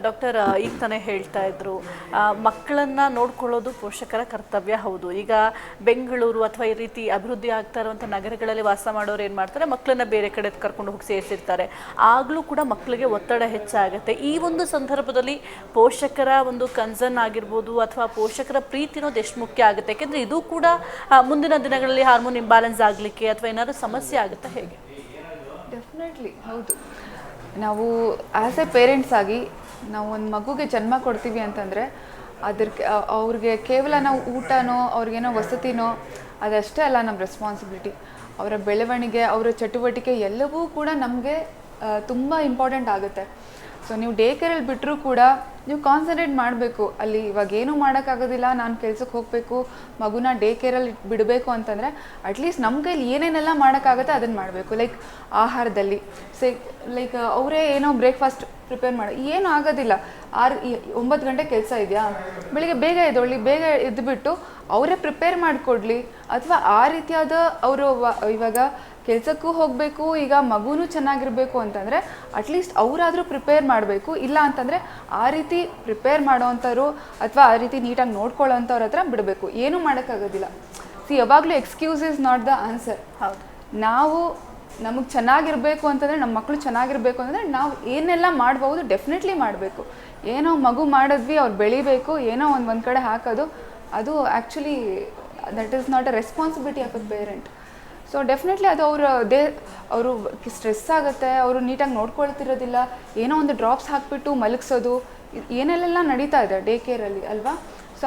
Doctor ಈಗ ತಾನೇ ಹೇಳ್ತಾ ಇದ್ರು ಮಕ್ಕಳನ್ನ ನೋಡ್ಕೊಳ್ಳೋದು ಪೋಷಕರ ಕರ್ತವ್ಯ. ಹೌದು, ಈಗ ಬೆಂಗಳೂರು ಅಥವಾ ಈ ರೀತಿ ಅಭಿವೃದ್ಧಿ ಆಗ್ತಾ ಇರುವಂಥ ನಗರಗಳಲ್ಲಿ ವಾಸ ಮಾಡೋರು ಏನು ಮಾಡ್ತಾರೆ, ಮಕ್ಕಳನ್ನ ಬೇರೆ ಕಡೆ ಕರ್ಕೊಂಡು ಹೋಗಿ ಸೇರಿಸಿರ್ತಾರೆ. ಆಗಲೂ ಕೂಡ ಮಕ್ಕಳಿಗೆ ಒತ್ತಡ ಹೆಚ್ಚಾಗುತ್ತೆ. ಈ ಒಂದು ಸಂದರ್ಭದಲ್ಲಿ ಪೋಷಕರ ಒಂದು ಕನ್ಸರ್ನ್ ಆಗಿರ್ಬೋದು ಅಥವಾ ಪೋಷಕರ ಪ್ರೀತಿ ಅನ್ನೋದು ಎಷ್ಟು ಮುಖ್ಯ ಆಗುತ್ತೆ, ಯಾಕೆಂದರೆ ಇದು ಕೂಡ ಮುಂದಿನ ದಿನಗಳಲ್ಲಿ ಹಾರ್ಮೋನ್ ಇಂಬ್ಯಾಲೆನ್ಸ್ ಆಗಲಿಕ್ಕೆ ಅಥವಾ ಏನಾದರೂ ಸಮಸ್ಯೆ ಆಗುತ್ತೆ ಹೇಗೆ? ಡೆಫಿನೆಟ್ಲಿ ಹೌದು. ನಾವು ಆ್ಯಸ್ ಎ ಪೇರೆಂಟ್ಸ್ ಆಗಿ ನಾವು ಒಂದು ಮಗುಗೆ ಜನ್ಮ ಕೊಡ್ತೀವಿ ಅಂತಂದರೆ ಅವ್ರಿಗೆ ಕೇವಲ ನಾವು ಊಟನೋ ಅವ್ರಿಗೇನೋ ವಸತಿನೋ ಅದಷ್ಟೇ ಅಲ್ಲ ನಮ್ಮ ರೆಸ್ಪಾನ್ಸಿಬಿಲಿಟಿ. ಅವರ ಬೆಳವಣಿಗೆ, ಅವರ ಚಟುವಟಿಕೆ ಎಲ್ಲವೂ ಕೂಡ ನಮಗೆ ತುಂಬ ಇಂಪಾರ್ಟೆಂಟ್ ಆಗುತ್ತೆ. ಸೊ ನೀವು ಡೇ ಕೇರಲ್ಲಿ ಬಿಟ್ಟರೂ ಕೂಡ ನೀವು ಕಾನ್ಸಂಟ್ರೇಟ್ ಮಾಡಬೇಕು. ಅಲ್ಲಿ ಇವಾಗ ಏನೂ ಮಾಡೋಕ್ಕಾಗೋದಿಲ್ಲ, ನಾನು ಕೆಲ್ಸಕ್ಕೆ ಹೋಗಬೇಕು, ಮಗುನ ಡೇ ಕೇರಲ್ಲಿ ಬಿಡಬೇಕು ಅಂತಂದರೆ ಅಟ್ಲೀಸ್ಟ್ ನಮ್ಮ ಕೈಲಿ ಏನೇನೆಲ್ಲ ಮಾಡೋಕ್ಕಾಗುತ್ತೆ ಅದನ್ನು ಮಾಡಬೇಕು. ಲೈಕ್ ಆಹಾರದಲ್ಲಿ ಲೈಕ್ ಅವರೇ ಏನೋ ಬ್ರೇಕ್ಫಾಸ್ಟ್ ಪ್ರಿಪೇರ್ ಮಾಡಿ ಏನೂ ಆಗೋದಿಲ್ಲ. 9 ಗಂಟೆ ಕೆಲಸ ಇದೆಯಾ, ಬೆಳಿಗ್ಗೆ ಬೇಗ ಎದ್ದೊಳ್ಳಿ, ಬೇಗ ಎದ್ದುಬಿಟ್ಟು ಅವರೇ ಪ್ರಿಪೇರ್ ಮಾಡಿಕೊಡ್ಲಿ. ಅಥವಾ ಆ ರೀತಿಯಾದ ಅವರು ಇವಾಗ ಕೆಲಸಕ್ಕೂ ಹೋಗಬೇಕು, ಈಗ ಮಗುನೂ ಚೆನ್ನಾಗಿರಬೇಕು ಅಂತಂದರೆ ಅಟ್ಲೀಸ್ಟ್ ಅವರಾದರೂ ಪ್ರಿಪೇರ್ ಮಾಡಬೇಕು. ಇಲ್ಲ ಅಂತಂದರೆ ಆ ರೀತಿ ಪ್ರಿಪೇರ್ ಮಾಡೋವಂಥವ್ರು ಅಥವಾ ಆ ರೀತಿ ನೀಟಾಗಿ ನೋಡ್ಕೊಳ್ಳೋವಂಥವ್ರ ಹತ್ರ ಬಿಡಬೇಕು. ಏನೂ ಮಾಡೋಕ್ಕಾಗೋದಿಲ್ಲ. ಯಾವಾಗಲೂ excuse is not the answer. ಹೌದು, ನಾವು ನಮಗೆ ಚೆನ್ನಾಗಿರಬೇಕು ಅಂತಂದರೆ, ನಮ್ಮ ಮಕ್ಕಳು ಚೆನ್ನಾಗಿರಬೇಕು ಅಂತಂದರೆ ನಾವು ಏನೆಲ್ಲ ಮಾಡ್ಬೋದು ಡೆಫಿನೆಟ್ಲಿ ಮಾಡಬೇಕು. ಏನೋ ಮಗು ಮಾಡಿದ್ವಿ, ಅವ್ರು ಬೆಳಿಬೇಕು, ಏನೋ ಒಂದು ಕಡೆ ಹಾಕೋದು ಅದು actually that is not a responsibility of a parent. So definitely ಅದು ಅವರು ಸ್ಟ್ರೆಸ್ ಆಗುತ್ತೆ, ಅವರು ನೀಟಾಗಿ ನೋಡ್ಕೊಳ್ತಿರೋದಿಲ್ಲ, ಏನೋ ಒಂದು ಡ್ರಾಪ್ಸ್ ಹಾಕಿಬಿಟ್ಟು ಮಲಗಿಸೋದು, ಏನೆಲ್ಲ ನಡೀತಾ ಇದೆ ಡೇ ಕೇರಲ್ಲಿ ಅಲ್ವಾ. ಸೊ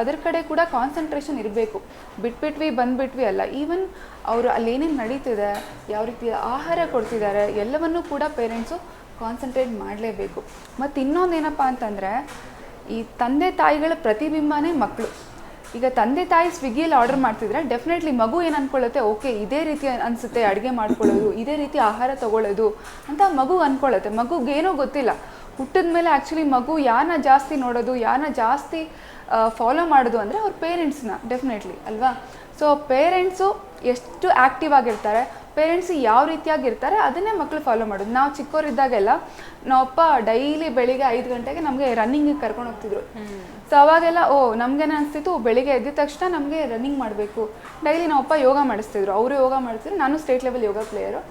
ಅದ್ರ ಕಡೆ ಕೂಡ ಕಾನ್ಸಂಟ್ರೇಷನ್ ಇರಬೇಕು. ಬಿಟ್ಬಿಟ್ವಿ ಬಂದುಬಿಟ್ವಿ ಅಲ್ಲ. ಈವನ್ ಅವರು ಅಲ್ಲೇನೇನು ನಡೀತಿದೆ, ಯಾವ ರೀತಿ ಆಹಾರ ಕೊಡ್ತಿದ್ದಾರೆ ಎಲ್ಲವನ್ನೂ ಕೂಡ ಪೇರೆಂಟ್ಸು ಕಾನ್ಸಂಟ್ರೇಟ್ ಮಾಡಲೇಬೇಕು. ಮತ್ತು ಇನ್ನೊಂದೇನಪ್ಪ ಅಂತಂದರೆ, ಈ ತಂದೆ ತಾಯಿಗಳ ಪ್ರತಿಬಿಂಬನೇ ಮಕ್ಕಳು. ಈಗ ತಂದೆ ತಾಯಿ ಸ್ವಿಗ್ಗಿಯಲ್ಲಿ ಆರ್ಡರ್ ಮಾಡ್ತಿದ್ರೆ ಡೆಫಿನೆಟ್ಲಿ ಮಗು ಏನು ಅಂದ್ಕೊಳ್ಳುತ್ತೆ, ಓಕೆ ಇದೇ ರೀತಿ ಅನಿಸುತ್ತೆ ಅಡುಗೆ ಮಾಡ್ಕೊಳ್ಳೋದು, ಇದೇ ರೀತಿ ಆಹಾರ ತೊಗೊಳ್ಳೋದು ಅಂತ ಮಗು ಅಂದ್ಕೊಳ್ಳುತ್ತೆ. ಮಗುಗೇನೂ ಗೊತ್ತಿಲ್ಲ. ಹುಟ್ಟಿದ ಮೇಲೆ ಆ್ಯಕ್ಚುಲಿ ಮಗು ಯಾರನ್ನ ಜಾಸ್ತಿ ನೋಡೋದು, ಯಾರನ್ನ ಜಾಸ್ತಿ ಫಾಲೋ ಮಾಡೋದು ಅಂದರೆ ಅವ್ರ ಪೇರೆಂಟ್ಸ್ನ ಡೆಫಿನೆಟ್ಲಿ ಅಲ್ವಾ. ಸೊ ಪೇರೆಂಟ್ಸು ಎಷ್ಟು ಆ್ಯಕ್ಟಿವ್ ಆಗಿರ್ತಾರೆ, ಪೇರೆಂಟ್ಸ್ ಯಾವ ರೀತಿಯಾಗಿರ್ತಾರೆ ಅದನ್ನೇ ಮಕ್ಕಳು ಫಾಲೋ ಮಾಡೋದು. ನಾವು ಚಿಕ್ಕವರಿದ್ದಾಗೆಲ್ಲ ನಾವಪ್ಪ ಡೈಲಿ ಬೆಳಿಗ್ಗೆ 5 ಗಂಟೆಗೆ ನಮಗೆ ರನ್ನಿಂಗಿಗೆ ಕರ್ಕೊಂಡು ಹೋಗ್ತಿದ್ರು. ಸೊ ಅವಾಗೆಲ್ಲ ನಮಗೇನು ಅನಿಸ್ತಿತ್ತು, ಬೆಳಿಗ್ಗೆ ಎದ್ದ ತಕ್ಷಣ ನಮಗೆ ರನ್ನಿಂಗ್ ಮಾಡಬೇಕು. ಡೈಲಿ ನಾವಪ್ಪ ಯೋಗ ಮಾಡಿಸ್ತಿದ್ರು, ಅವರು ಯೋಗ ಮಾಡಿಸ್ತಿದ್ರು. ನಾನು ಸ್ಟೇಟ್ ಲೆವೆಲ್ ಯೋಗ ಪ್ಲೇಯರು.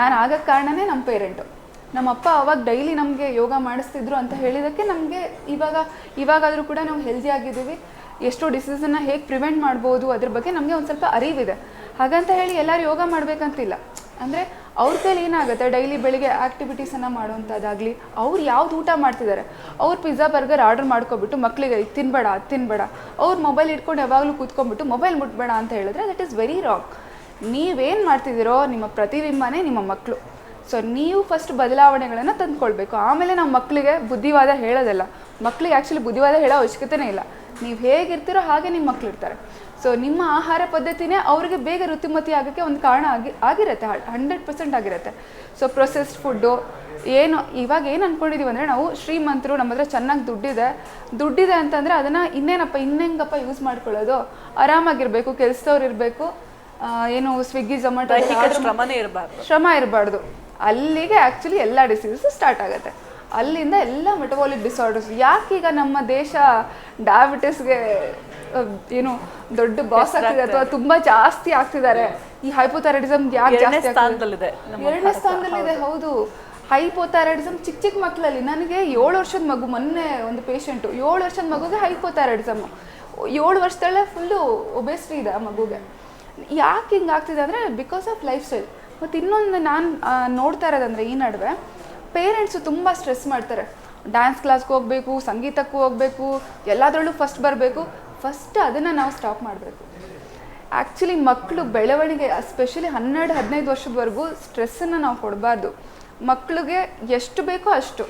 ನಾನು ಆಗೋ ಕಾರಣನೇ ನಮ್ಮ ಪೇರೆಂಟು. ನಮ್ಮಪ್ಪ ಅವಾಗ ಡೈಲಿ ನಮಗೆ ಯೋಗ ಮಾಡಿಸ್ತಿದ್ರು ಅಂತ ಹೇಳಿದ್ದಕ್ಕೆ ನಮಗೆ ಇವಾಗಾದರೂ ಕೂಡ ನಾವು ಹೆಲ್ದಿ ಆಗಿದ್ದೀವಿ. ಎಷ್ಟೋ ಡಿಸೀಸನ್ನು ಹೇಗೆ ಪ್ರಿವೆಂಟ್ ಮಾಡ್ಬೋದು ಅದ್ರ ಬಗ್ಗೆ ನಮಗೆ ಒಂದು ಸ್ವಲ್ಪ ಅರಿವಿದೆ. ಹಾಗಂತ ಹೇಳಿ ಎಲ್ಲರೂ ಯೋಗ ಮಾಡಬೇಕಂತಿಲ್ಲ. ಅಂದರೆ ಅವ್ರ ಕೈಲಿ ಏನಾಗುತ್ತೆ, ಡೈಲಿ ಬೆಳಿಗ್ಗೆ ಆ್ಯಕ್ಟಿವಿಟೀಸನ್ನು ಮಾಡೋವಂಥದ್ದಾಗಲಿ, ಅವ್ರು ಯಾವ್ದು ಊಟ ಮಾಡ್ತಿದ್ದಾರೆ, ಅವ್ರು ಪಿಜ್ಜಾ ಬರ್ಗರ್ ಆರ್ಡರ್ ಮಾಡ್ಕೊಬಿಟ್ಟು ಮಕ್ಕಳಿಗೆ ಇದು ತಿನ್ನಬೇಡ ಅದು ತಿನ್ನಬೇಡ, ಅವ್ರು ಮೊಬೈಲ್ ಇಟ್ಕೊಂಡು ಯಾವಾಗಲೂ ಕೂತ್ಕೊಂಡ್ಬಿಟ್ಟು ಮೊಬೈಲ್ ಮುಟ್ಬೇಡ ಅಂತ ಹೇಳಿದ್ರೆ ದಟ್ ಈಸ್ ವೆರಿ ರಾಂಗ್. ನೀವೇನು ಮಾಡ್ತಿದ್ದೀರೋ ನಿಮ್ಮ ಪ್ರತಿಬಿಂಬನೇ ನಿಮ್ಮ ಮಕ್ಕಳು. ಸೊ ನೀವು ಫಸ್ಟ್ ಬದಲಾವಣೆಗಳನ್ನು ತಂದುಕೊಳ್ಬೇಕು. ಆಮೇಲೆ ನಾವು ಮಕ್ಕಳಿಗೆ ಬುದ್ಧಿವಾದ ಹೇಳೋದಲ್ಲ. ಮಕ್ಕಳಿಗೆ ಆ್ಯಕ್ಚುಲಿ ಬುದ್ಧಿವಾದ ಹೇಳೋ ಅವಶ್ಯಕತೆನೇ ಇಲ್ಲ. ನೀವು ಹೇಗಿರ್ತೀರೋ ಹಾಗೆ ನಿಮ್ಮ ಮಕ್ಕಳು ಇರ್ತಾರೆ. ಸೊ ನಿಮ್ಮ ಆಹಾರ ಪದ್ಧತಿನೇ ಅವರಿಗೆ ಬೇಗ ರುಚಿಮತಿ ಆಗೋಕ್ಕೆ ಒಂದು ಕಾರಣ ಆಗಿರುತ್ತೆ, 100% ಆಗಿರುತ್ತೆ. ಸೊ ಪ್ರೊಸೆಸ್ಡ್ ಫುಡ್ಡು ಇವಾಗ ಏನು ಅಂದ್ಕೊಂಡಿದ್ದೀವಿ ಅಂದರೆ, ನಾವು ಶ್ರೀಮಂತರು, ನಮ್ಮ ಹತ್ರ ಚೆನ್ನಾಗಿ ದುಡ್ಡಿದೆ ಅಂತಂದರೆ ಅದನ್ನು ಇನ್ನೇನಪ್ಪ ಯೂಸ್ ಮಾಡ್ಕೊಳ್ಳೋದು, ಆರಾಮಾಗಿರಬೇಕು, ಕೆಲಸದವ್ರು ಇರಬೇಕು, ಏನು ಸ್ವಿಗ್ಗಿ ಝೊಮ್ಯಾಟೊ ಶ್ರಮ ಇರಬಾರ್ದು. ಅಲ್ಲಿಗೆ ಆ್ಯಕ್ಚುಲಿ ಎಲ್ಲ ಡಿಸೀಸಸ್ ಸ್ಟಾರ್ಟ್ ಆಗುತ್ತೆ. ಅಲ್ಲಿಂದ ಎಲ್ಲ ಮೆಟಬಾಲಿಕ್ ಡಿಸಾರ್ಡರ್ಸ್. ಯಾಕೀಗ ನಮ್ಮ ದೇಶ ಡಯಾಬಿಟಿಸ್ಗೆ ಏನು ದೊಡ್ಡ ಬಾಸ್ ಆಗ್ತಿದೆ ಅಥವಾ ತುಂಬ ಜಾಸ್ತಿ ಆಗ್ತಿದ್ದಾರೆ, ಈ ಹೈಪೋಥೈರಾಯ್ಡಿಸಮ್ ಯಾಕೆ ಜಾಸ್ತಿ ಆಗ್ತಿದೆ? 2ನೇ ಸ್ಥಾನದಲ್ಲಿದೆ. ಹೌದು, ಹೈಪೋಥೈರಾಯ್ಡಿಸಮ್ ಚಿಕ್ಕ ಮಕ್ಕಳಲ್ಲಿ. ನನಗೆ 7 ವರ್ಷದ ಮಗು, ಮೊನ್ನೆ ಒಂದು ಪೇಷಂಟು 7 ವರ್ಷದ ಮಗುಗೆ ಹೈಪೋಥೈರಾಯ್ಡಿಸಮ್, 7 ವರ್ಷದಲ್ಲೇ ಫುಲ್ಲು ಒಬೆಸಿಟಿ ಇದೆ ಆ ಮಗುಗೆ. ಯಾಕೆ ಹಿಂಗೆ ಆಗ್ತಿದೆ ಅಂದರೆ ಬಿಕಾಸ್ ಆಫ್ ಲೈಫ್ ಸ್ಟೈಲ್. ಮತ್ತು ಇನ್ನೊಂದು ನಾನು ನೋಡ್ತಾ ಇರೋದಂದರೆ, ಈ ನಡುವೆ ಪೇರೆಂಟ್ಸು ತುಂಬ ಸ್ಟ್ರೆಸ್ ಮಾಡ್ತಾರೆ. ಡ್ಯಾನ್ಸ್ ಕ್ಲಾಸ್ಗೆ ಹೋಗಬೇಕು, ಸಂಗೀತಕ್ಕೂ ಹೋಗಬೇಕು, ಎಲ್ಲದರಲ್ಲೂ ಫಸ್ಟ್ ಬರಬೇಕು. ಫಸ್ಟ್ ಅದನ್ನು ನಾವು ಸ್ಟಾಪ್ ಮಾಡಬೇಕು. ಆ್ಯಕ್ಚುಲಿ ಮಕ್ಕಳು ಬೆಳವಣಿಗೆ ಎಸ್ಪೆಷಲಿ 12-15 ವರ್ಷದವರೆಗೂ ಸ್ಟ್ರೆಸ್ಸನ್ನು ನಾವು ಕೊಡಬಾರ್ದು. ಮಕ್ಕಳಿಗೆ ಎಷ್ಟು ಬೇಕೋ ಅಷ್ಟು,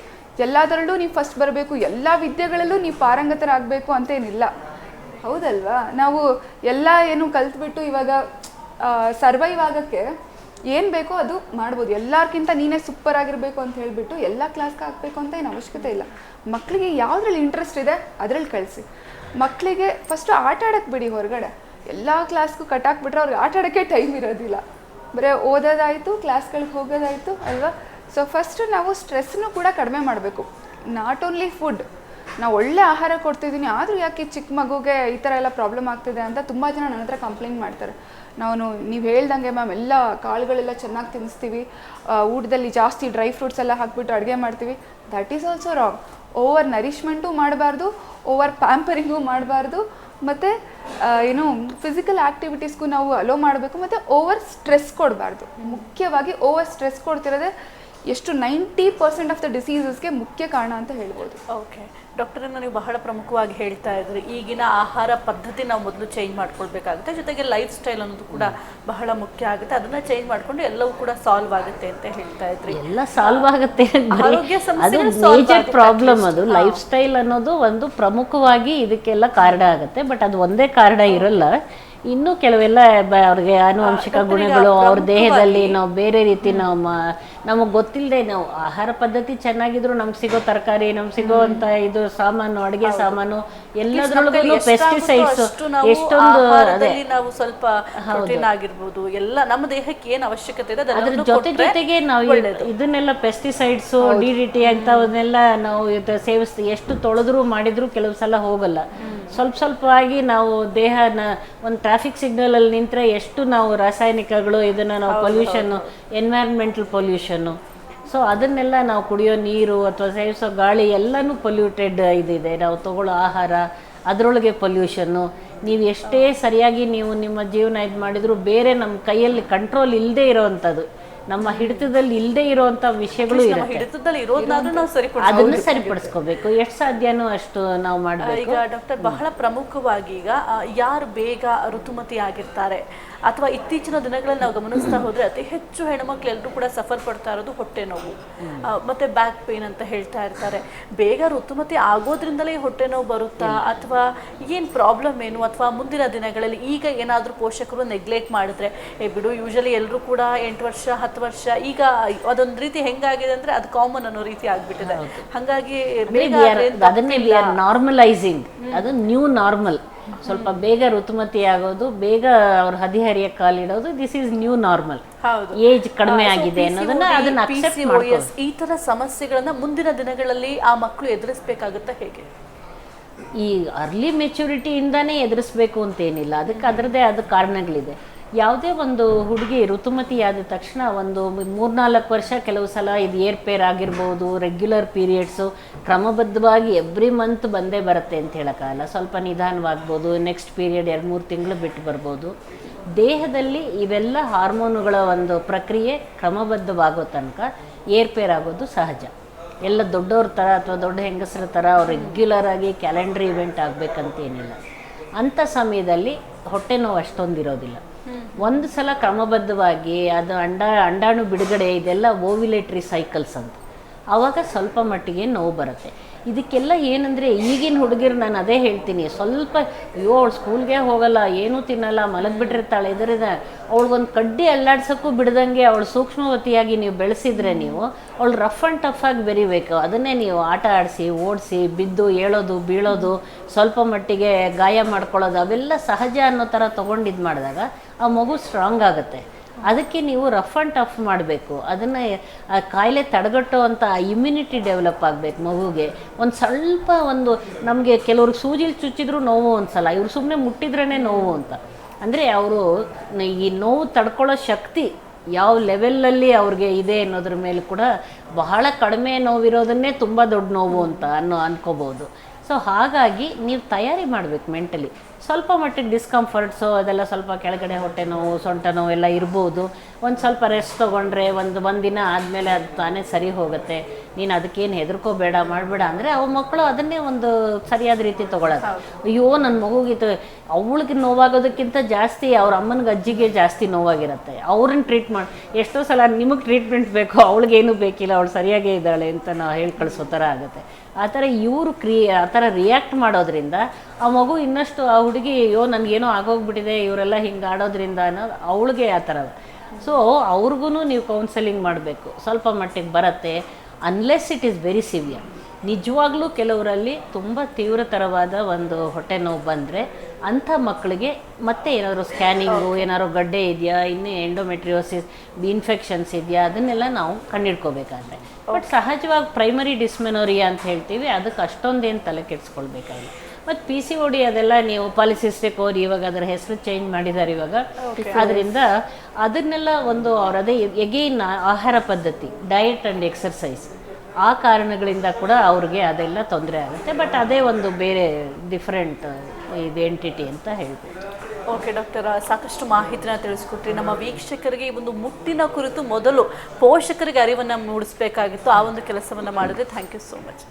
ಎಲ್ಲದರಲ್ಲೂ ನೀವು ಫಸ್ಟ್ ಬರಬೇಕು, ಎಲ್ಲ ವಿದ್ಯೆಗಳಲ್ಲೂ ನೀವು ಪಾರಂಗತರಾಗಬೇಕು ಅಂತೇನಿಲ್ಲ. ಹೌದಲ್ವಾ? ನಾವು ಎಲ್ಲ ಏನು ಕಲ್ತ್ಬಿಟ್ಟು ಇವಾಗ ಸರ್ವೈವ್ ಆಗೋಕ್ಕೆ ಏನು ಬೇಕೋ ಅದು ಮಾಡ್ಬೋದು. ಎಲ್ಲರಿಗಿಂತ ನೀನೇ ಸೂಪರ್ ಆಗಿರಬೇಕು ಅಂತ ಹೇಳಿಬಿಟ್ಟು ಎಲ್ಲ ಕ್ಲಾಸ್ಗೆ ಹಾಕಬೇಕು ಅಂತ ಏನು ಅವಶ್ಯಕತೆ ಇಲ್ಲ. ಮಕ್ಕಳಿಗೆ ಯಾವುದ್ರಲ್ಲಿ ಇಂಟ್ರೆಸ್ಟ್ ಇದೆ ಅದರಲ್ಲಿ ಕಳಿಸಿ. ಮಕ್ಕಳಿಗೆ ಫಸ್ಟು ಆಟ ಆಡೋಕ್ಕೆ ಬಿಡಿ ಹೊರಗಡೆ. ಎಲ್ಲ ಕ್ಲಾಸ್ಗೂ ಕಟ್ಟಾಕ್ಬಿಟ್ರೆ ಅವ್ರಿಗೆ ಆಟ ಆಡೋಕ್ಕೆ ಟೈಮ್ ಇರೋದಿಲ್ಲ. ಬರೀ ಓದೋದಾಯಿತು, ಕ್ಲಾಸ್ಗಳಿಗೆ ಹೋಗೋದಾಯಿತು ಅಲ್ವಾ. ಸೊ ಫಸ್ಟು ನಾವು ಸ್ಟ್ರೆಸ್ನು ಕೂಡ ಕಡಿಮೆ ಮಾಡಬೇಕು. ನಾಟ್ ಓನ್ಲಿ ಫುಡ್, ನಾವು ಒಳ್ಳೆ ಆಹಾರ ಕೊಡ್ತಿದ್ದೀನಿ ಆದರೂ ಯಾಕೆ ಚಿಕ್ಕ ಮಗುಗೆ ಈ ಥರ ಎಲ್ಲ ಪ್ರಾಬ್ಲಮ್ ಆಗ್ತಿದೆ ಅಂತ ತುಂಬ ಜನ ನನ್ನ ಹತ್ರ ಕಂಪ್ಲೇಂಟ್ ಮಾಡ್ತಾರೆ. ನೀವು ಹೇಳ್ದಂಗೆ ಮ್ಯಾಮ್ ಎಲ್ಲ ಕಾಳುಗಳೆಲ್ಲ ಚೆನ್ನಾಗಿ ತಿನ್ನಿಸ್ತೀವಿ, ಊಟದಲ್ಲಿ ಜಾಸ್ತಿ ಡ್ರೈ ಫ್ರೂಟ್ಸ್ ಎಲ್ಲ ಹಾಕ್ಬಿಟ್ಟು ಅಡುಗೆ ಮಾಡ್ತೀವಿ. That is also wrong. Over nourishment ಮಾಡಬಾರ್ದು, ಓವರ್ ಪ್ಯಾಂಪರಿಂಗು ಮಾಡಬಾರ್ದು, ಮತ್ತು ಏನು ಫಿಸಿಕಲ್ ಆ್ಯಕ್ಟಿವಿಟೀಸ್ಗೂ ನಾವು ಅಲೋ ಮಾಡಬೇಕು, ಮತ್ತು ಓವರ್ ಸ್ಟ್ರೆಸ್ ಕೊಡಬಾರ್ದು. ಮುಖ್ಯವಾಗಿ ಓವರ್ ಸ್ಟ್ರೆಸ್ ಕೊಡ್ತಿರೋದೇ ಎಷ್ಟು 90% ಆಫ್ ದ ಡಿಸೀಸಸ್ಗೆ ಮುಖ್ಯ ಕಾರಣ ಅಂತ ಹೇಳ್ಬೋದು. ಓಕೆ ಡಾಕ್ಟರನ್ನ ನೀವು ಬಹಳ ಪ್ರಮುಖವಾಗಿ ಹೇಳ್ತಾ ಇದ್ರಿ, ಈಗಿನ ಆಹಾರ ಪದ್ಧತಿ ನಾವು ಮೊದಲು ಚೇಂಜ್ ಮಾಡ್ಕೊಳ್ಬೇಕಾಗುತ್ತೆ, ಜೊತೆಗೆ ಲೈಫ್ ಸ್ಟೈಲ್ ಅನ್ನೋದು ಕೂಡ ಬಹಳ ಮುಖ್ಯ ಆಗುತ್ತೆ, ಅದನ್ನ ಚೇಂಜ್ ಮಾಡ್ಕೊಂಡು ಎಲ್ಲವೂ ಕೂಡ ಸಾಲ್ವ್ ಆಗುತ್ತೆ ಅಂತ ಹೇಳ್ತಾ ಇದ್ರಿ. ಎಲ್ಲ ಸಾಲ್ವ್ ಆಗುತ್ತೆ, ಆರೋಗ್ಯ ಅದು ಮೇಜರ್ ಪ್ರಾಬ್ಲಮ್. ಅದು ಲೈಫ್ ಸ್ಟೈಲ್ ಅನ್ನೋದು ಒಂದು ಪ್ರಮುಖವಾಗಿ ಇದಕ್ಕೆಲ್ಲ ಕಾರಣ ಆಗುತ್ತೆ. ಬಟ್ ಅದು ಒಂದೇ ಕಾರಣ ಇರಲ್ಲ, ಇನ್ನೂ ಕೆಲವೆಲ್ಲ ಅವ್ರಿಗೆ ಆನುವಂಶಿಕ ಗುಣಗಳು ಅವ್ರ ದೇಹದಲ್ಲಿ ನಾವು ಬೇರೆ ರೀತಿ ನಮಗೆ ಗೊತ್ತಿಲ್ಲದೆ ನಾವು ಆಹಾರ ಪದ್ಧತಿ ಚೆನ್ನಾಗಿದ್ರು ನಮ್ಗೆ ಸಿಗೋ ತರಕಾರಿ, ನಮ್ಗೆ ಸಿಗೋ ಅಂತ ಇದು ಸಾಮಾನು, ಅಡುಗೆ ಸಾಮಾನು ಎಲ್ಲದ್ರೊಳಗೂ ಪೆಸ್ಟಿಸೈಡ್ಸ್ ಎಷ್ಟೊಂದು ನಾವು ಸ್ವಲ್ಪ ಪ್ರೋಟೀನ್ ಆಗಿರ್ಬೋದು ಎಲ್ಲ ನಮ್ಮ ದೇಹಕ್ಕೆ ಏನು ಅವಶ್ಯಕತೆ ಇದೆ ಅದ್ರ ಜೊತೆಗೆ ನಾವು ಇದನ್ನೆಲ್ಲ ಪೆಸ್ಟಿಸೈಡ್ಸ್ DDT ಅಂತವನ್ನೆಲ್ಲ ನಾವು ಸೇವಿಸ್ತೀವಿ. ಎಷ್ಟು ತೊಳೆದ್ರು ಮಾಡಿದ್ರು ಕೆಲವು ಸಲ ಹೋಗಲ್ಲ. ಸ್ವಲ್ಪವಾಗಿ ನಾವು ದೇಹನ ಒಂದು ಟ್ರಾಫಿಕ್ ಸಿಗ್ನಲ್ ಅಲ್ಲಿ ನಿಂತರೆ ಎಷ್ಟು ನಾವು ರಾಸಾಯನಿಕಗಳು ಇದನ್ನು ನಾವು ಪೊಲ್ಯೂಷನ್ನು, ಎನ್ವೈರ್ಮೆಂಟಲ್ ಪೊಲ್ಯೂಷನ್ನು, ಸೊ ಅದನ್ನೆಲ್ಲ ನಾವು ಕುಡಿಯೋ ನೀರು ಅಥವಾ ಸೇವಿಸೋ ಗಾಳಿ ಎಲ್ಲನೂ ಪೊಲ್ಯೂಟೆಡ್ ಇದಿದೆ. ನಾವು ತಗೊಳ್ಳೋ ಆಹಾರ ಅದರೊಳಗೆ ಪೊಲ್ಯೂಷನ್ನು. ನೀವು ಎಷ್ಟೇ ಸರಿಯಾಗಿ ನೀವು ನಿಮ್ಮ ಜೀವನ ಇದು ಮಾಡಿದ್ರು ಬೇರೆ ನಮ್ಮ ಕೈಯಲ್ಲಿ ಕಂಟ್ರೋಲ್ ಇಲ್ಲದೆ ಇರೋವಂಥದ್ದು, ನಮ್ಮ ಹಿಡಿತದಲ್ಲಿ ಇಲ್ಲದೆ ಇರುವಂತ ವಿಷಯಗಳು ಅದನ್ನು ಸರಿಪಡಿಸ್ಕೋಬೇಕು. ಎಷ್ಟು ಸಾಧ್ಯನೋ ಅಷ್ಟು ನಾವು ಮಾಡಬೇಕು. ಈಗ ಡಾಕ್ಟರ್ ಬಹಳ ಪ್ರಮುಖವಾಗಿ ಈಗ ಯಾರು ಬೇಗ ಋತುಮತಿ ಆಗಿರ್ತಾರೆ ಅಥವಾ ಇತ್ತೀಚಿನ ದಿನಗಳಲ್ಲಿ ನಾವು ಗಮನಿಸ್ತಾ ಹೋದ್ರೆ ಅತಿ ಹೆಚ್ಚು ಹೆಣ್ಮಕ್ಳು ಎಲ್ಲರೂ ಕೂಡ ಸಫರ್ ಪಡ್ತಾ ಇರೋದು ಹೊಟ್ಟೆ ನೋವು ಮತ್ತೆ ಬ್ಯಾಕ್ ಪೇನ್ ಅಂತ ಹೇಳ್ತಾ ಇರ್ತಾರೆ. ಬೇಗ ಋತುಮತಿ ಆಗೋದ್ರಿಂದಲೇ ಹೊಟ್ಟೆ ನೋವು ಬರುತ್ತಾ ಅಥವಾ ಏನ್ ಪ್ರಾಬ್ಲಮ್ ಏನು, ಅಥವಾ ಮುಂದಿನ ದಿನಗಳಲ್ಲಿ ಈಗ ಏನಾದ್ರೂ ಪೋಷಕರು ನೆಗ್ಲೆಕ್ಟ್ ಮಾಡಿದ್ರೆ ಬಿಡು ಯೂಶಲಿ ಎಲ್ಲರೂ ಕೂಡ 8 ವರ್ಷ 10 ವರ್ಷ ಈಗ ಅದೊಂದು ರೀತಿ ಹೆಂಗಾಗಿದೆ ಅಂದ್ರೆ ಅದು ಕಾಮನ್ ಅನ್ನೋ ರೀತಿ ಆಗ್ಬಿಟ್ಟಿದೆ. ಹಾಗಾಗಿ ಅದನ್ನೇ ವಿ ಆರ್ ನಾರ್ಮಲೈಸಿಂಗ್, ಅದು ನ್ಯೂ ನಾರ್ಮಲ್. ಸ್ವಲ್ಪ ಬೇಗ ಋತುಮತಿ ಆಗೋದು, ಬೇಗ ಅವ್ರ ಹದಿಹರಿಯ ಕಾಲಿಡೋದು, this is new normal. Age ಕಡಿಮೆ ಆಗಿದೆ ಅನ್ನೋದನ್ನ ಅದನ್ನ ಅಕ್ಸೆಪ್ಟ್ ಮಾಡ್ಕೊಳ್ಳಿ. ಈ ತರ ಸಮಸ್ಯೆಗಳನ್ನ ಮುಂದಿನ ದಿನಗಳಲ್ಲಿ ಆ ಮಕ್ಕಳು ಎದುರಿಸಬೇಕಾಗುತ್ತಾ ಹೇಗೆ? ಈ ಅರ್ಲಿ ಮೆಚುರಿಟಿಯಿಂದಾನೇ ಎದುರಿಸ್ಬೇಕು ಅಂತೇನಿಲ್ಲ, ಅದಕ್ಕೆ ಅದರದೇ ಆದ ಕಾರಣಗಳಿದೆ. ಯಾವುದೇ ಒಂದು ಹುಡುಗಿ ಋತುಮತಿ ಆದ ತಕ್ಷಣ ಒಂದು 3-4 ವರ್ಷ ಕೆಲವು ಸಲ ಇದು ಏರ್ಪೇರ್ ಆಗಿರ್ಬೋದು, ರೆಗ್ಯುಲರ್ ಪೀರಿಯಡ್ಸು ಕ್ರಮಬದ್ಧವಾಗಿ ಎವ್ರಿ ಮಂತ್ ಬಂದೇ ಬರುತ್ತೆ ಅಂತ ಹೇಳೋಕ್ಕಾಗಲ್ಲ. ಸ್ವಲ್ಪ ನಿಧಾನವಾಗ್ಬೋದು, ನೆಕ್ಸ್ಟ್ ಪೀರಿಯಡ್ 2-3 ತಿಂಗಳು ಬಿಟ್ಟು ಬರ್ಬೋದು. ದೇಹದಲ್ಲಿ ಇವೆಲ್ಲ ಹಾರ್ಮೋನುಗಳ ಒಂದು ಪ್ರಕ್ರಿಯೆ ಕ್ರಮಬದ್ಧವಾಗೋ ತನಕ ಏರ್ಪೇರ್ ಆಗೋದು ಸಹಜ. ಎಲ್ಲ ದೊಡ್ಡವ್ರ ಥರ ಅಥವಾ ದೊಡ್ಡ ಹೆಂಗಸರ ಥರ ಅವ್ರು ರೆಗ್ಯುಲರ್ ಆಗಿ ಕ್ಯಾಲೆಂಡರ್ ಇವೆಂಟ್ ಆಗಬೇಕಂತೇನಿಲ್ಲ. ಅಂಥ ಸಮಯದಲ್ಲಿ ಹೊಟ್ಟೆ ನೋವು ಅಷ್ಟೊಂದಿರೋದಿಲ್ಲ. ಒಂದು ಸಲ ಕ್ರಮಬದ್ಧವಾಗಿ ಅದು ಅಂಡಾಣು ಬಿಡುಗಡೆ ಇದೆಲ್ಲ ಓವ್ಯುಲೇಟರಿ ಸೈಕಲ್ಸ್ ಅಂತ, ಆವಾಗ ಸ್ವಲ್ಪ ಮಟ್ಟಿಗೆ ನೋವು ಬರುತ್ತೆ. ಇದಕ್ಕೆಲ್ಲ ಏನಂದರೆ ಈಗಿನ ಹುಡುಗಿರು ನಾನು ಅದೇ ಹೇಳ್ತೀನಿ, ಸ್ವಲ್ಪ ಅಯ್ಯೋ ಅವಳು ಸ್ಕೂಲ್ಗೆ ಹೋಗಲ್ಲ, ಏನೂ ತಿನ್ನಲ್ಲ, ಮಲಗಿಬಿಟ್ಟಿರ್ತಾಳೆ, ಇದರಿಂದ ಅವಳಿಗೊಂದು ಕಡ್ಡಿ ಅಲ್ಲಾಡ್ಸೋಕ್ಕೂ ಬಿಡ್ದಂಗೆ ಅವಳು ಸೂಕ್ಷ್ಮವತಿಯಾಗಿ ನೀವು ಬೆಳೆಸಿದ್ರೆ ನೀವು ಅವಳು ರಫ್ ಆ್ಯಂಡ್ ಟಫ್ ಆಗಿ ಬೆರಿಬೇಕು. ಅದನ್ನೇ ನೀವು ಆಟ ಆಡಿಸಿ ಓಡಿಸಿ ಬಿದ್ದು ಏಳೋದು ಬೀಳೋದು, ಸ್ವಲ್ಪ ಮಟ್ಟಿಗೆ ಗಾಯ ಮಾಡ್ಕೊಳ್ಳೋದು ಅವೆಲ್ಲ ಸಹಜ ಅನ್ನೋ ಥರ ತೊಗೊಂಡಿದ್ದು ಮಾಡಿದಾಗ ಆ ಮಗು ಸ್ಟ್ರಾಂಗ್ ಆಗುತ್ತೆ. ಅದಕ್ಕೆ ನೀವು ರಫ್ ಆ್ಯಂಡ್ ಟಫ್ ಮಾಡಬೇಕು. ಅದನ್ನು ಕಾಯಿಲೆ ತಡೆಗಟ್ಟೋ ಅಂತ ಇಮ್ಯುನಿಟಿ ಡೆವಲಪ್ ಆಗಬೇಕು ಮಗುಗೆ. ಒಂದು ಸ್ವಲ್ಪ ನಮಗೆ ಕೆಲವ್ರಿಗೆ ಸೂಜಿಲಿ ಚುಚ್ಚಿದ್ರು ನೋವು ಒಂದ್ಸಲ, ಇವ್ರು ಸುಮ್ಮನೆ ಮುಟ್ಟಿದ್ರೇ ನೋವು ಅಂತ. ಅಂದರೆ ಅವರು ಈ ನೋವು ತಡ್ಕೊಳ್ಳೋ ಶಕ್ತಿ ಯಾವ ಲೆವೆಲಲ್ಲಿ ಅವ್ರಿಗೆ ಇದೆ ಅನ್ನೋದ್ರ ಮೇಲೆ ಕೂಡ ಬಹಳ ಕಡಿಮೆ ನೋವಿರೋದನ್ನೇ ತುಂಬ ದೊಡ್ಡ ನೋವು ಅಂತ ಅನ್ಕೋಬೋದು. ಸೊ ಹಾಗಾಗಿ ನೀವು ತಯಾರಿ ಮಾಡಬೇಕು ಮೆಂಟಲಿ. ಸ್ವಲ್ಪ ಮಟ್ಟಿಗೆ ಡಿಸ್ಕಂಫರ್ಟ್ಸು ಅದೆಲ್ಲ ಸ್ವಲ್ಪ ಕೆಳಗಡೆ ಹೊಟ್ಟೆ ನೋವು ಸೊಂಟ ನೋವು ಎಲ್ಲ ಇರ್ಬೋದು. ಒಂದು ಸ್ವಲ್ಪ ರೆಸ್ಟ್ ತೊಗೊಂಡ್ರೆ ಒಂದು ದಿನ ಆದಮೇಲೆ ಅದು ತಾನೇ ಸರಿ ಹೋಗುತ್ತೆ. ನೀನು ಅದಕ್ಕೇನು ಹೆದರ್ಕೋಬೇಡ ಮಾಡಬೇಡ ಅಂದರೆ ಅವ ಮಕ್ಕಳು ಅದನ್ನೇ ಒಂದು ಸರಿಯಾದ ರೀತಿ ತೊಗೊಳೋದು. ಅಯ್ಯೋ ನನ್ನ ಮಗುಗಿತ್ತು, ಅವಳಿಗೆ ನೋವಾಗೋದಕ್ಕಿಂತ ಜಾಸ್ತಿ ಅವ್ರ ಅಮ್ಮನಿಗೆ ಅಜ್ಜಿಗೆ ಜಾಸ್ತಿ ನೋವಾಗಿರುತ್ತೆ. ಅವ್ರನ್ನ ಟ್ರೀಟ್ ಮಾಡಿ ಎಷ್ಟೋ ಸಲ ನಿಮಗೆ ಟ್ರೀಟ್ಮೆಂಟ್ ಬೇಕು, ಅವಳಿಗೇನು ಬೇಕಿಲ್ಲ, ಅವಳು ಸರಿಯಾಗೇ ಇದ್ದಾಳೆ ಅಂತ ನಾವು ಹೇಳಿ ಕಳಿಸೋ ಥರ ಆಗುತ್ತೆ. ಆ ಥರ ಇವರು ಆ ಥರ ರಿಯಾಕ್ಟ್ ಮಾಡೋದ್ರಿಂದ ಆ ಮಗು ಇನ್ನಷ್ಟು ಆ ಹುಡುಗಿ ಅಯ್ಯೋ ನನಗೇನೋ ಆಗೋಗ್ಬಿಟ್ಟಿದೆ ಇವರೆಲ್ಲ ಹಿಂಗೆ ಆಡೋದ್ರಿಂದ ಅನ್ನೋದು ಅವಳಿಗೆ ಆ ಥರ. ಸೊ ಅವ್ರಿಗೂ ನೀವು ಕೌನ್ಸೆಲಿಂಗ್ ಮಾಡಬೇಕು. ಸ್ವಲ್ಪ ಮಟ್ಟಿಗೆ ಬರುತ್ತೆ, unless it is very severe. ನಿಜವಾಗ್ಲೂ ಕೆಲವರಲ್ಲಿ ತುಂಬ ತೀವ್ರತರವಾದ ಒಂದು ಹೊಟ್ಟೆ ನೋವು ಬಂದರೆ ಅಂಥ ಮಕ್ಕಳಿಗೆ ಮತ್ತೆ ಏನಾದರೂ ಸ್ಕ್ಯಾನಿಂಗು, ಏನಾದ್ರು ಗಡ್ಡೆ ಇದೆಯಾ, ಇನ್ನೂ ಎಂಡೋಮೆಟ್ರಿಯೋಸಿಸ್ ಇನ್ಫೆಕ್ಷನ್ಸ್ ಇದೆಯಾ, ಅದನ್ನೆಲ್ಲ ನಾವು ಕಂಡಿಡ್ಕೋಬೇಕಾದ್ರೆ ಬಟ್ ಸಹಜವಾಗಿ ಪ್ರೈಮರಿ ಡಿಸ್ಮೆನೋರಿಯಾ ಅಂತ ಹೇಳ್ತೀವಿ, ಅದಕ್ಕೆ ಅಷ್ಟೊಂದೇನು ತಲೆ ಕೆಡಿಸ್ಕೊಳ್ಬೇಕಾಗಿಲ್ಲ. ಮತ್ತು PCOD ಅದೆಲ್ಲ ನೀವು ಪಾಲಿಸಿಸ್ಟಿಕ್ ಓರಿ, ಇವಾಗ ಅದರ ಹೆಸರು ಚೇಂಜ್ ಮಾಡಿದ್ದಾರೆ ಇವಾಗ. ಅದರಿಂದ ಅದನ್ನೆಲ್ಲ ಒಂದು ಅದೇ ಎಗೈನ್ ಆಹಾರ ಪದ್ಧತಿ, ಡಯಟ್ ಆ್ಯಂಡ್ ಎಕ್ಸರ್ಸೈಸ್, ಆ ಕಾರಣಗಳಿಂದ ಕೂಡ ಅವ್ರಿಗೆ ಅದೆಲ್ಲ ತೊಂದರೆ ಆಗುತ್ತೆ. ಬಟ್ ಅದೇ ಒಂದು ಬೇರೆ ಡಿಫ್ರೆಂಟ್ ಇದು ಎಂಟಿಟಿ ಅಂತ ಹೇಳ್ಬೋದು. ಓಕೆ ಡಾಕ್ಟರ್, ಸಾಕಷ್ಟು ಮಾಹಿತಿನ ತಿಳಿಸ್ಕೊಟ್ರಿ. ನಮ್ಮ ವೀಕ್ಷಕರಿಗೆ ಈ ಒಂದು ಮುಟ್ಟಿನ ಕುರಿತು ಮೊದಲು ಪೋಷಕರಿಗೆ ಅರಿವನ್ನು ಮೂಡಿಸಬೇಕಾಗಿತ್ತು, ಆ ಒಂದು ಕೆಲಸವನ್ನು ಮಾಡಿದ್ರೆ. Thank you so much.